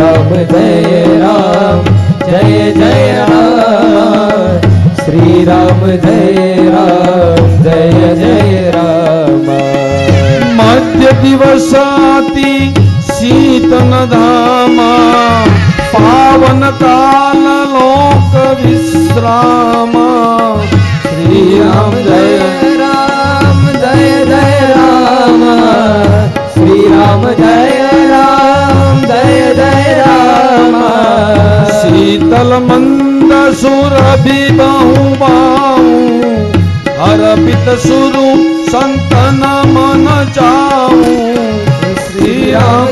राम जय राम जय जय राम श्री राम जय राम मध्य दिवसाती शीतन धामा पावन काल लोक विश्रामा श्री राम जय राम श्री राम जय राम शीतल मंद सुरभि बहु बाऊ अर्पित सुरु संतन मन जाऊ श्री राम